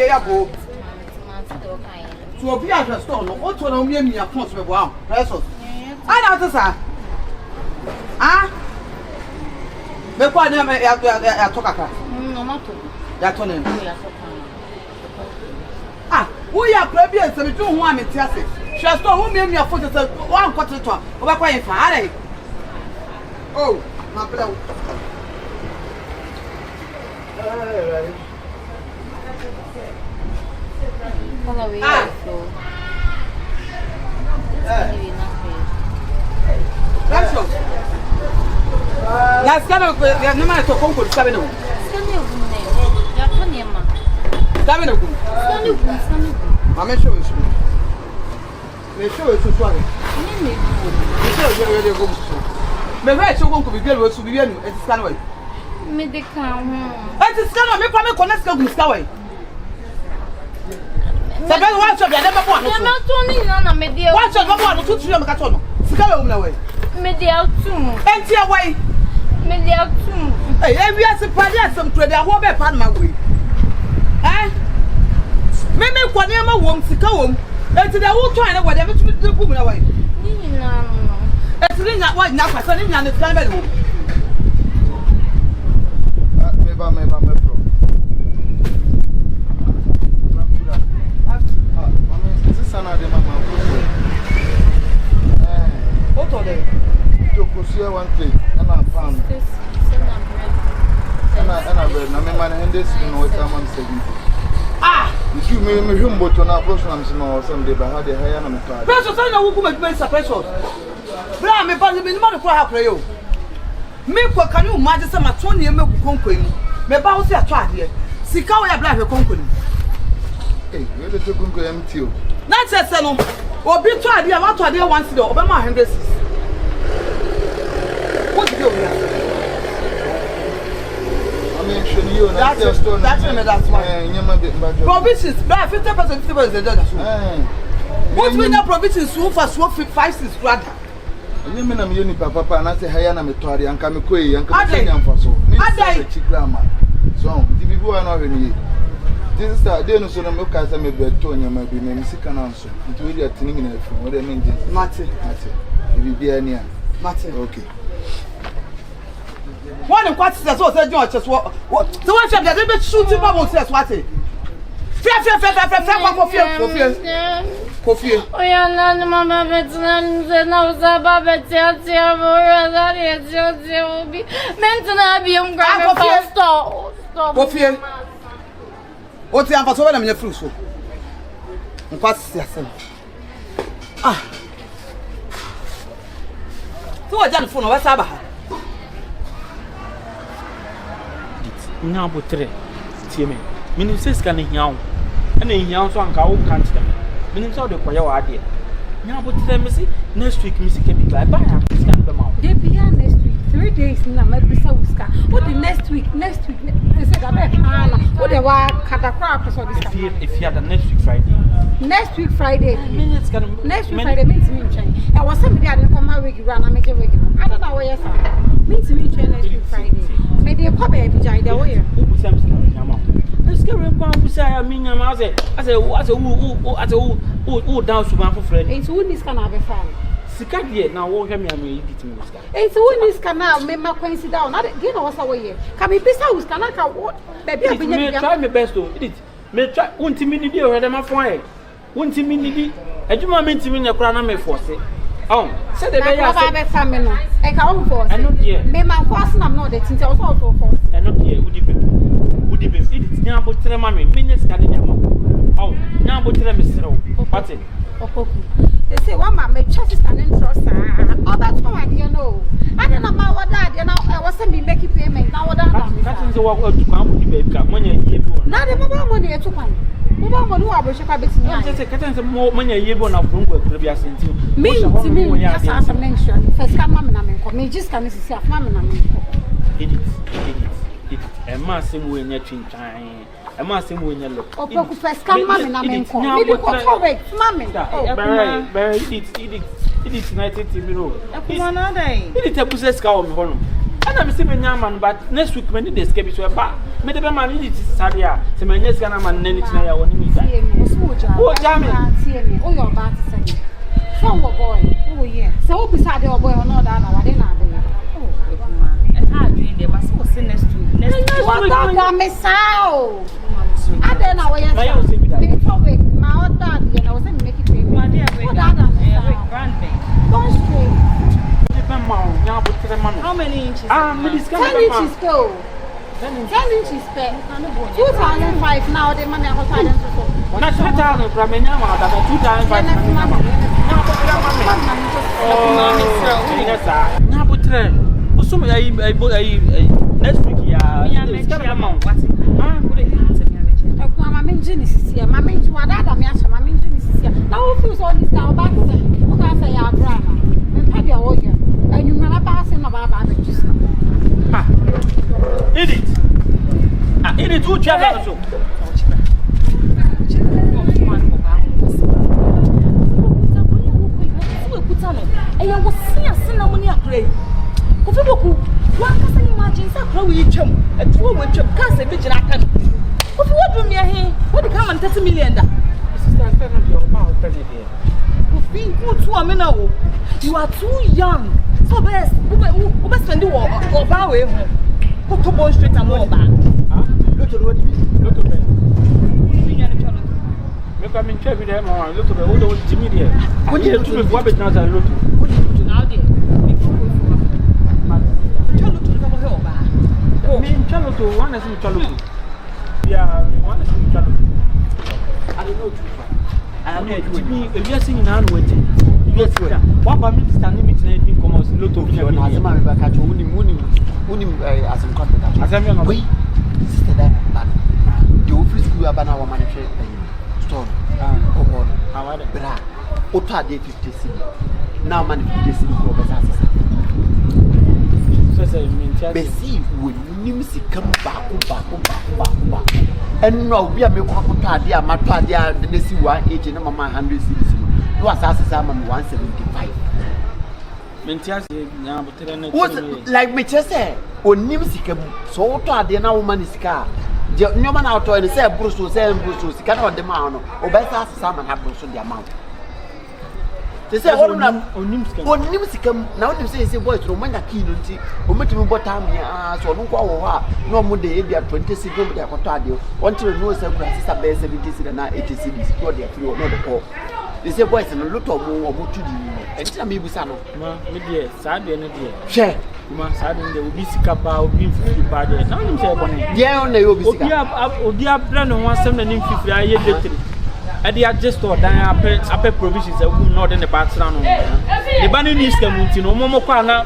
be ya go. To be at the store, no, what to me a force me wow. Pesos. I know this, sir. Ah? Me kwa na me ya toka ka. No matter. Ya to ne. Ah, we are previous to do one me tiase. She has told me a force one quarter to. Oba kwa yin fa. Oh, my brother. Let's go. No matter to conquer Sabino. Sabino. I'm sure it's me. They show it to Swami. Me right to go to be good to be at Scanway. Medical. At Scanway, me come connect to Scanway. Sabino, watch of the never one. I'm not only on a media. Watch of one to 2 3 Catono. Scanway away. Medial 2. Empty away. Medial 2. Hey, we are surprised some trade. I won't be part my way. Eh? Maybe one year won't see home. And they will try and whatever to the woman away. It's really not white now, I can't even understand it. Maybe I'm what are they? To pursue one thing, and I found and I read, I mean, my hand is in what I'm saying. Ah! If you may be humble to an approach from someday, but how the hell am I? Precious, I know who makes precious. Bra me ba me no for ha you. Me ko kan you imagine say ma ton ye me konko mu. Me ba wo se ato ade. Sika wo ya bla hwe konko ni. Eh, we dey to konko empty o. Na say no. Obi to ade a wa to ade once dey oba ma 100 cedis. What do you here? I mean, should you that's why. Provisions, bra 50% 50%. What mean that provisions so for 5 6 brother? You mean I'm uni papa and I say Hayana Metori and Kamikoi and Kamikanian for so. I grandma. So, the people are not in this is that they know so look as I may be Tony, might be Mexican answer. It will be a thing in it from what I mean. Mate, it will be near. Mate, okay. One of what's that was a George as what? So what's up? They be shooting bubble says what it? Fear. Coffee. Oh, yeah, no, Mamma, but no, Zababa, Tia, will be meant to not be on ground. Coffee. What's the answer to your fruit? What's the ah. So I done for no Sabaha. Now, but 3 Timmy. Ministers can young. And in young song, I won't catch them. Meaning so the choir idea. Now, but see next week, music can be glad by them out. They be next week, 3 days in the Mabisa. What the next week? They said, I bet what they were catacrops or this. If you had a next week Friday. Next week Friday. Minutes can next week Friday means me change. I was somebody I didn't come out with you run and make a wig. I don't know where you're means me change next week Friday. Maybe a copy of the way. Let's get him down to say, I mean, I say, who down to my friend. It's who this can have a fan. Sicadier now won't have me. I'm eating this guy. It's who this canal make my coincidence down. I don't what's away. Can be pissed out, can I what? Baby, I try my best to it. May try 1 minute or my fire. 1 minute. I do not mean to mean a crown may force it. Oh, said the very family. I can't force. I'm not here. May my force, I'm not the thing also force. I'm not here. Would you be? It's now but tell mammy, minutes can in oh, now but tell Mr. What's it? OPOKU. They say, one man may trust is an interest. Oh, that's why you know. I don't know about what that, you know, I wasn't be making payment. Now, what that is the work to come with the baby. When you're not the mobile money at 2 pounds. Mobile money, I wish I could be just a cat more money a year born of room work to be sent to me. To me, as I mentioned, first come, Mamma, me just can see if Mamma. It's a massive way in time. A massive way in your look. OPOKU first come, Mamma, maybe correct, Mamma. Very it is 90 below. It is a possessed cow on home. And I'm seeing man, but next week when they escape so bad. Me the man need to Sadia. So my next gonna man NENE tonight. I want me that. Oh, Jamie. Oh, you're about to say. So, boy. Oh, yeah. So, beside your boy or not, I didn't know. Oh, and how do you never see next week? Next week, what I miss out. I don't know where you're going. My old dad, you know, was in making it. My dear, what other grandmother? Go straight. How many inches? 10 inches go. 10 inches per 2005 now the money I was finding so. Not 2000 from now that 2005. Now but some next week my main genius is here. My main what other me ask my main genius is here. Now who feels all this now back say okay say your grandma. Me pay your oil. And you never pass him about the just. Ah. Edit. Ah, edit who travel so. I was seeing cinnamon upgrade. Coffee book. One can imagine how we chum a 2 week chum cast a bitch. What do me here? What the come and 30 million? This is the affair of your mouth, president. Being good to a minute. You are too young. So best, who best spend the war or bow away home. Put to bone straight and more back. Look at what you mean. Look at me. Look at me, Chevy, them on. Look at all those Jimmy there. What you do with Wabbit now? I look. What you do now, dear? Chalo to the hill back. Oh, me, Chalo to one as you Chalo. Yeah, one as you Chalo. I don't know too far. I am not Jimmy, if you are singing hand waiting. Yes, sir. What about me standing between the commerce in Lotto? As a man, I catch you, as a contract. As a man, we sister that the office school about our manager store. However, Ota de 50 city. Now, man, 50 city for Bessie. So, Bessie would nimsy come back. And no, we are making a dear, my dear, the Nessie 1 age and my 100 cities. You are Salmon 175. Like me just say, or Nimsicum, so to the now woman is car. The new man out and say Bruce was saying Bruce, cannot demand or better salmon have Bruce the amount. They say, oh, Nimsicum, now you say, boys, Romana Key, who met me what time so no no more the area 20 cities, but I got told you, until no surprise, a base 70 cities and 80 cities, not the few, not the poor. They say, boys, and a lot of more about to do. And tell me, Busano, my dear, sad and dear. Share, you must have the Ubisika bow, being 50 bad. Now you say, yeah, on the Ubisika, brand on 150 I year. At the adjust or upper provisions that will not in the background. The banning is coming, no more corner.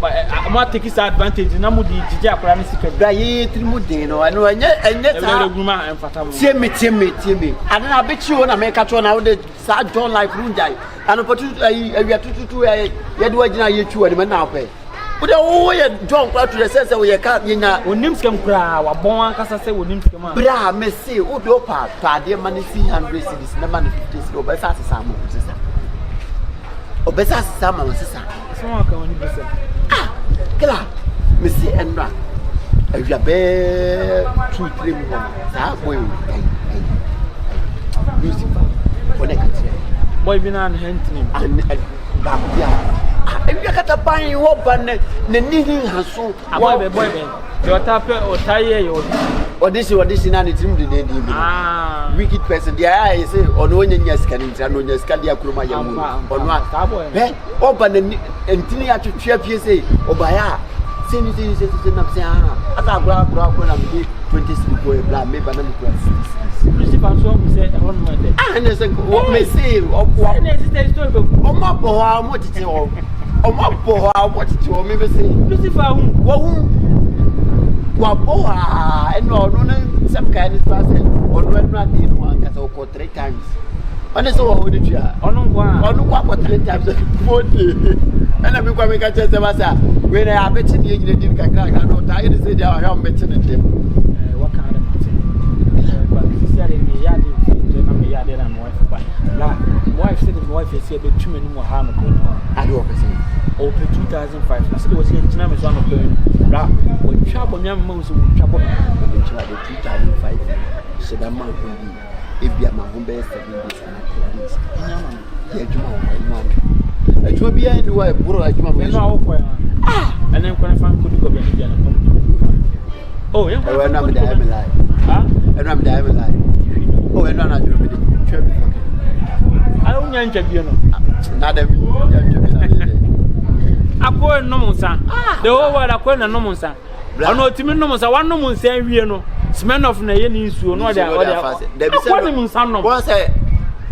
I'm not taking advantage. No more DJ Pranisika. Die, Trimudino, I know, and yet, and Fatam. Timmy. I don't know, I bet you want to make a turn out the sad John like Runjai. And opportunity, we are to a Yadwajina, you and now pay. But oh, John, to the sense that we can't, you know, when names come cry, or born, as I say, when names come out. Bra, may say, oh, your part, dear money, 300 cities, no money 50, or better as some sister. Or better as some sister. Someone can only be said. Ah, Killa, Missy Endra. If you bear 2-3 months, that way, Lucifer, for next year. Boy, been on hunting and Babia. If you got a buying up and the needing has so, boy, your tapper or tire or this in any dream the day. Wicked person, the eye is on one yes, can and on your Scadia Cruma or not. Open and Tinia to cheer PSA or by her. Same thing is as I grab when I'm 20 people, blah, maybe I'm Lucifer said, I want my day. And I said, what may say, or what is the story of Omapo, what it is all. Omapo, what it will maybe say, Lucifer, Wapoa, and no, some kind of person, or not in one cat or 3 times. And it's all the year, on one 3 times, 40. And I'm becoming a chest of us. When I have mentioned you, didn't crack, I know, I didn't say I have mentioned them. What kind of thing? Wife said his wife is here, but too many more harm. I do say, oh, 2005. I said, it was here in China, one of them. bra what trouble me most with trouble the 2005 said a man who be if you are my home base 7 days and days. Yeah, it will be anywhere, bro. I come and then when I find could go back. Oh, yeah, and I'm alive. And I'm alive. Oh, and I'm not I don't interview. Not every I go and no monsa. The whole world I call a no monsa. I know Timon no monsa, one no monsa, you know. Smell of Nayan is no, there was one son. Was a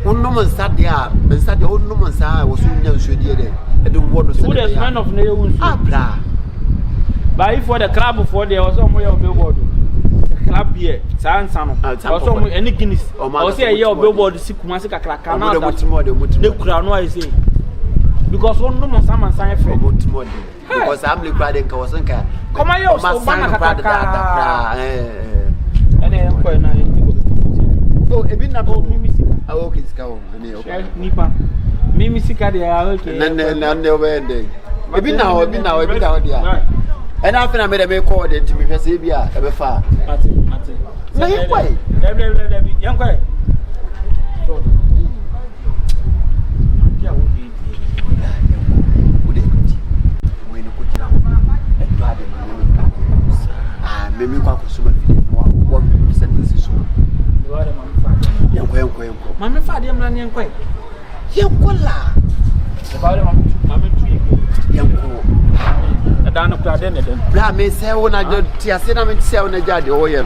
woman sat there, and sat the old woman's eye was soon should hear it. And the one was a man of Nayan. Ah, but if for the club before there was somewhere of billboard. Club here, San Sano, also any Guinness, or say a year of billboard, Kumasi crack, the crown, I say. Because one no more salmon sign for because I'm liquiding Kawasanka. Come on, your son, and I am quite nice. Oh, a bit not Mimisica. I walk his cow, Nipa. Mimisica, they are okay. And they're wedding. A bit now, dear. And after I made a big call to me, Sabia, ever far. No, you're quite. Young quite. Maybe you can consume one sentence. Mamma Fadim Lanyan Quay. Young Cola. Mamma Tree. Young Co. A down of Pladen. Blah may say when I do Tiasina and sell on a judge oil.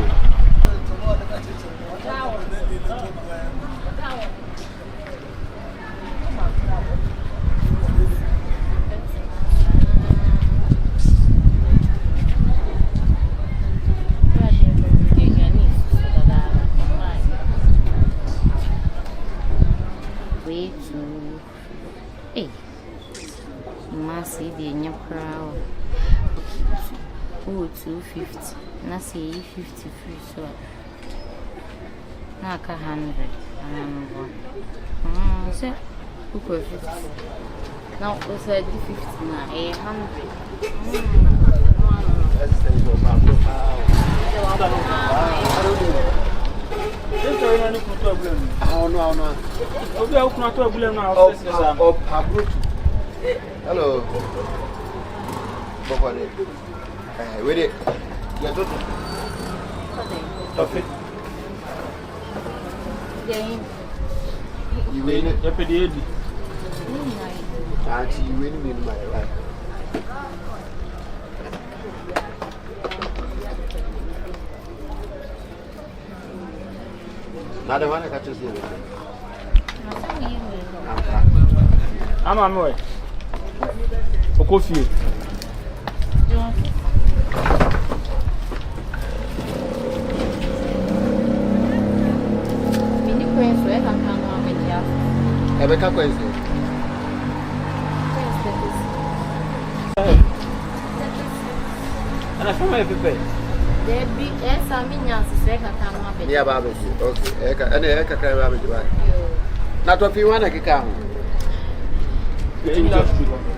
Kumasi the new crowd. Oh, 250. Na say 50 free so. Na ka 100. So who could 50? Now we said 50 na 100. Hello. Wait it. Yeah, don't. You win it. Auntie, you win me in my life. Not the one I got to see. I'm on my way. Coffee. Rebecca Quentin. And I found my paper. There be some minions, second. Yeah, Baby. Okay, and the Eka Baby. Not what you want to come.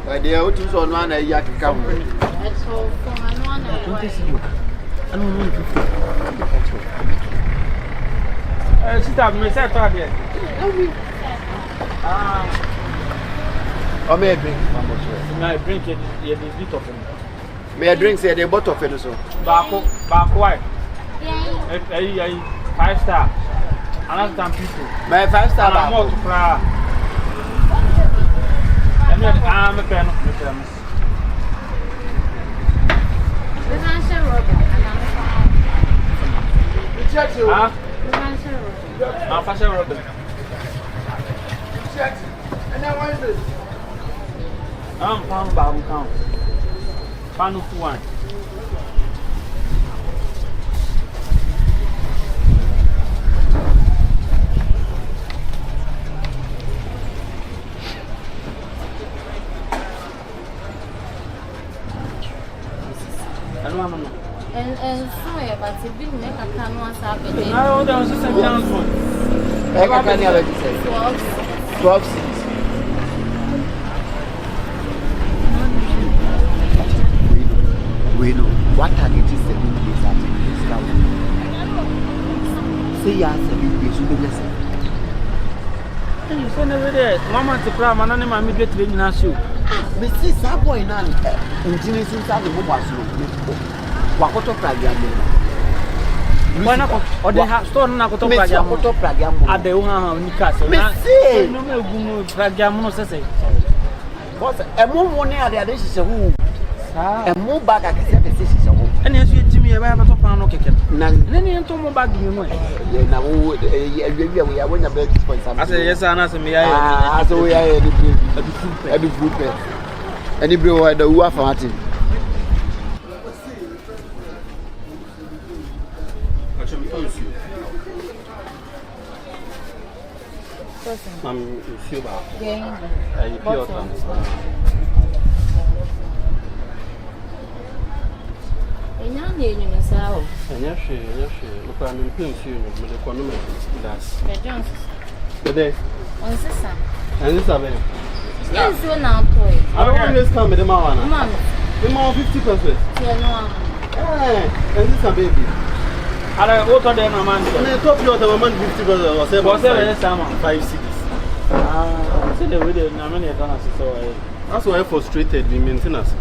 I dear, what is on one a yak come. That's all for one. I don't know. Sit up, Miss Target. Or may I drink? May I drink it? You have a bit of it. May I drink? Say the bottle of it. So, back white. 5-star. Another time people. My 5-star. I'm more to cry. I'm a pen of the terms. I'm fashion Robin. And now what is this? I'm pound Babu count. Pound of one. And so, but it's been make a can once happening. No, there was just a chance one. I can't have it say 12 6. We know. What target is 7 days at this now? Say yes, 7 days, you don't listen. You say never there. Mama to cram and I'm a get ready now. But see, some boy now, engineers inside the mobile room. Wakoto Praga. Why not? Or they have stored Nakoto Praga at the Unica. No, Praga, say. But a more near the other is a woo. A more bag I can say the sisters. And as you Jimmy, I have a top on okay. Then you told me back you know. Now, we are when a bed point. I say, yes, I answer me. I saw we are every group. Any brew at the Uwa Martin. I'm Cuba. Look, I'm in pension with the economy. That's the day. On sister. And this is yes, you're now toy. I don't want this come with the man. The more 50%. And this is a baby. I go to them a man. And I told you the man 50% or 7 5 6. So the way the Namani done so that's why I frustrated the maintenance.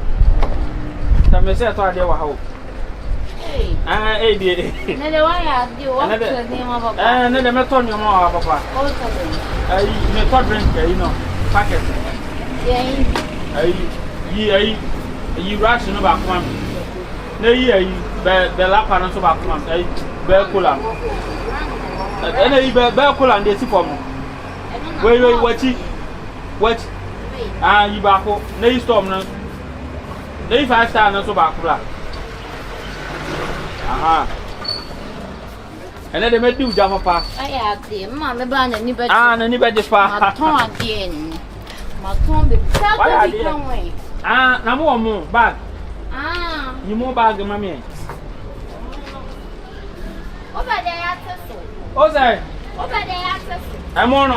I say I thought they were how. Hey, dear. Another one, I do what the name of a and then the method your mother, papa. You may drink, you know, packet. You ration about one. No, the lap and so back one, Bercola. And a Bercola and the super. Wait, what? Ah, you back home. No, storm. No, 5 stars and so back. Aha. And then they made you jump up. I have the mamma ban anybody. Anybody far. My again. My tongue be way. No more bag. You more bag, mammy. Over there, access. Oh, say. Over there, access. I'm on.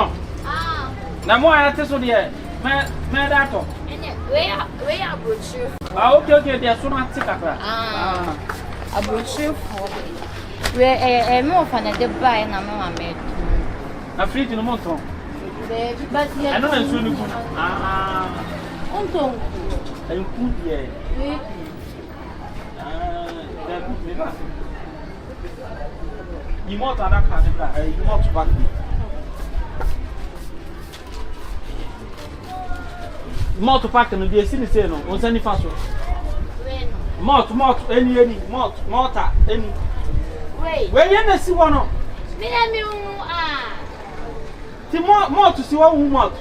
No more access to the man. Where are brochure? Okay, they are so much sick. A brochure for where a more fun at the buy and a mamma made. A free to the motor. But I know it's really good. Unto I could, yeah. You want that kind you want to back me. More to pack and be a cynic, no, on any fast. Mort, any, mortar, any. Wait, where you see one of the more to see one woman.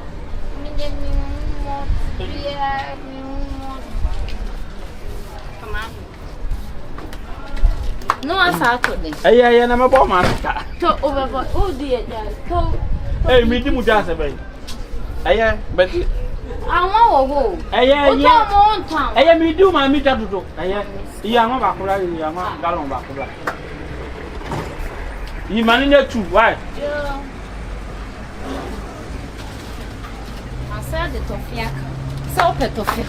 No, I Saturday. Hey, I'm a bomb. Oh, dear, hey, meet him with us a bit. Hey, but I want to go. I am me do my meter to do. Yama Bakura, Yama Gallon Bakura. You manage to why? I said the Tofia. So petofia.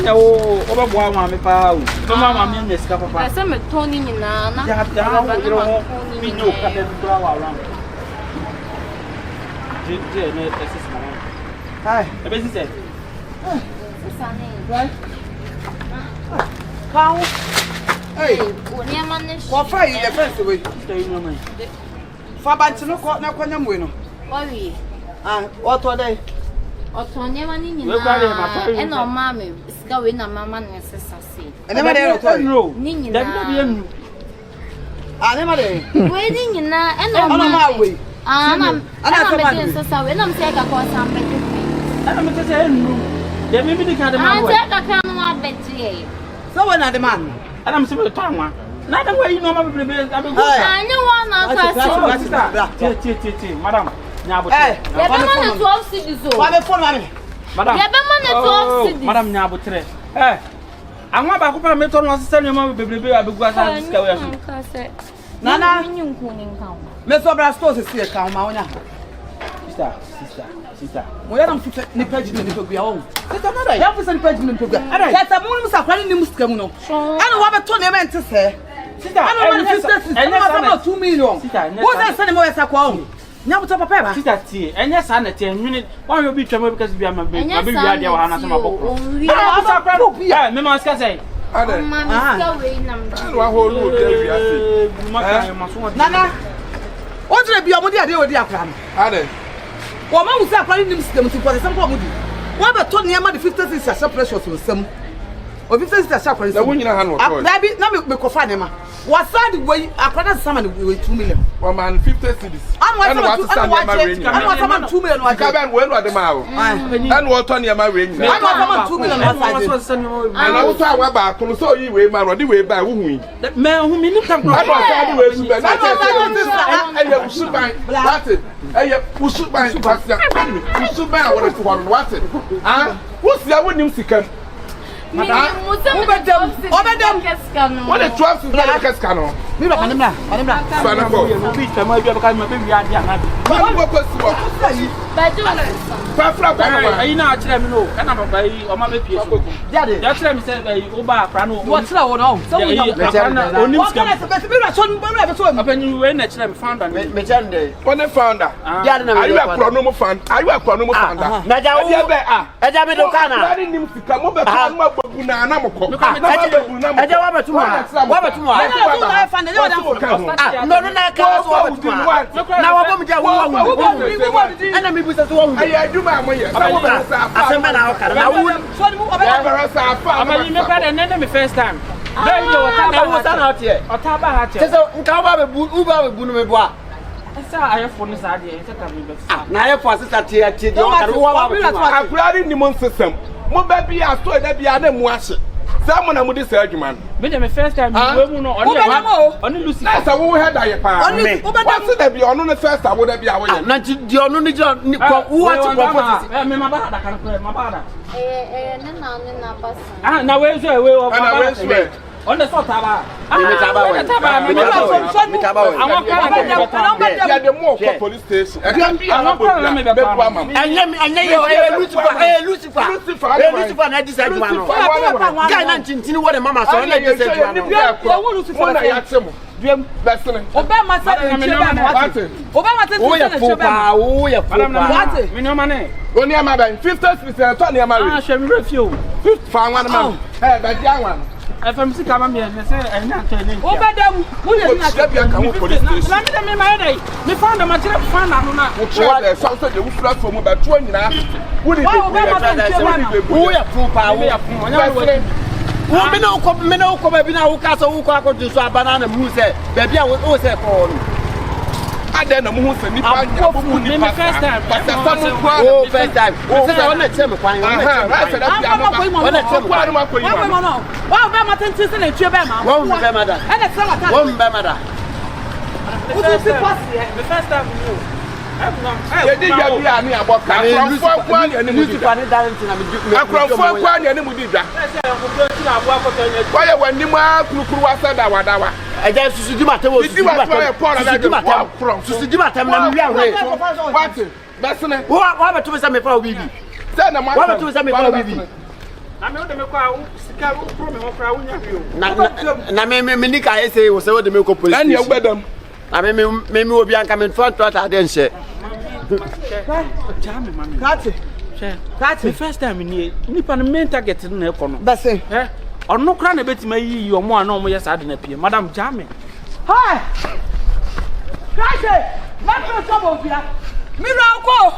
Oh, over my power. No, mamma, in this cup of I said, Tony in Nana. You have to be no cut and flower around. Hi, a busy said. Right? How? Hey, what fire you first away? Fabanto caught no quantum winner. What are they? Otonya mani nyina ena o mama sika we na mama no sesa se ene ma dey otoy ni nyina ma dey we ni nyina ena o mama we ana me sesa we na me seka ko sam beti ana me sesa enu de me bi ka de ma we seka ka no abeti so we na de man ana me se me tanwa na da we no ma bebe abegu anya wa na ka se madam Nyabo. Eh, ya be man 12 cities o. Wa be phone mami. Madam. Ya be man 12 cities. Madam nyabo 3. Eh. Anwa ba ko pa me to no asese ne ma bebrebe abegu asa sika we aso. Nana. Nyunku ni nkan. Me so bra store se ka ma wonya. Sister. Mo ya na mfite ni page ni pegua o. Sister na da. Ya mfite ni page ni pegua. Sister mo ni sakwa ni muska mu no. Ana wa beto ne mente se. Sister, ana 2 million. What that send mo ya sakwa o. Nya mo papa ba. Sister tie. Enye sa na tie nwene. Wa yo bi twam because bi ama be. Abi wi ade wa na so maboko. Ah, sakwa no. Eh, me ma ska say. Ade. Mama ska we nam. Wa ho lu de wi ase. Nana. O dire bi omodi ade odi akra no. Ade. Wo ma wusa akra ni system ti for some omodi. Wa be to ne ma de 56 asha pressure so sam. O 56 asha akra. Na wunyina ha no to. Na bi na me kofa ne ma. Wa sad we akra na sama ne we 2 million. Wa man 50 cedis. Anu wa sama 2 million wa. Ka ben we no de ma o. Anu wa to ne ma we nyina. Anu wa sama 2 million wa sad. Ana wo to wa ba to so yi we ma no de we ba wo hu yi. Me hu mi ni kam no. Anu wa sa de we su ba. Na eye usuban. That's it. Eye usuban pasia. Usuban a wo to ho no what it. Ah, wo sia wo nim sikam. Madam, obedem. What the 12 is that the cano? Mi ba kanimla. Sana ko. Bi twam abi ka ma be wi ade ana. Ba ko possible. Fafra kwa Ayi na akire mi no. Kana baba yi o ma be pie so. Jade. Ya akire mi say o ba akra no. Wo tira wo no. So wo no. Onim scam. Bi ra so bi ra so. Apani we na akire mi founder ni. Me chande. One founder. Jade na me. Are you a chronomo fan? Are you a chronomo founder? Na ja wo. Eja me do kana. Ari nim sika mo be ko mo babu na na mo ko. Eja wa betuma. Wa betuma. No na ka so wa betuma. Na wa bom ja wo wo. Ana mi busa so wo. Ayi aduma mo ye. Asemba na o kara. Na wo. So ni mo obe. Amani me pa nene me first time. Then you wata na otie. Ota ba ha tie. Seso nka ba be bu uba be bu no me boa. Esa ayefo ni sa de e se ka me be. Na ayefo asisa tie de o kara wo wa betuma. Akurari ni mo nsesam. Mo ba bi aso da bi na mu ahye. Sa mo na mo di sa adwuma no. Me de me first time we mu no oni Lucy. Na sa wo head aye pa. What da bi ono no first awo da bi awo ye. Na di ono ni jo ni ko wo ati ko me ma ba da kan ko ma ba da. Nena pasa. Ah na we so we o Ana we so. On the sort aba. Me taba we. Me taba we. Awon kan Ya de mo ko police station. E kan bi ana bo bla. Be bua ma. Anya ye Lucifer na di sa juma no. Guy na ntintini wo de mama so na di sa juma no. Ya wo Lucifer na ya temo. Duem besene. Oba ma sa de chebe ma wate. Oba ma te wo ye fopa. Me no mane. Oni ama ba 50% to na ama we. Ah, hwe me refio. 50 fa wan ma. Eh, ba di anwan. FM sika ma me say enya ntene. Obedam. Mu ye na Ya bi aka wo police station. Na me de me ma dai. Me found am akire fan na no na. Wo chere so so de wo fura fo mu ba to nyina. Wo di de. Wo ye fopa wo. Wo me na ko ba bi na wo ka so wo ko akodu so abana na mu se ba bi a wo se ko no. Ade na mu hu se nipa nya bubu ni pa. First time. Oh, first time. Oh, say on na cheme kwan. Right say that bi ama. On na cheme Kwa ma ko yi ma. Wa be ma tenti se na tue be ma. Wo be ma da. E na se ma ta. Wo be ma da. Wo ti pass ye. The first time you. Ye di ya bi ani aboka. Akranfo kwa ni ani mu di. Lucifer ni darling na me di. Akranfo kwa ni ani mu di da. Wa ye wani ma kurukuru wa sada wadawa. Eja susu di matem susu di matem na mi awe. What? Besene. Wa beto me say me fa obibi. Say na ma. Wa beto me say me fa obibi. Na me de me kwa sika pro me ho fra wonya hwe o. Na me ni ka say wo say wo de me ko police. Na ne gbedam. Na me obi anka me front to ata de nche. Jam me mami. Kati. The first time ni nipa no main target na e ko no. Bese. Ono kra na betima yi omo ana omo yesa de na pie. Madam Jame. Hi. Kati. Na to so bo bia. Mi ra ko.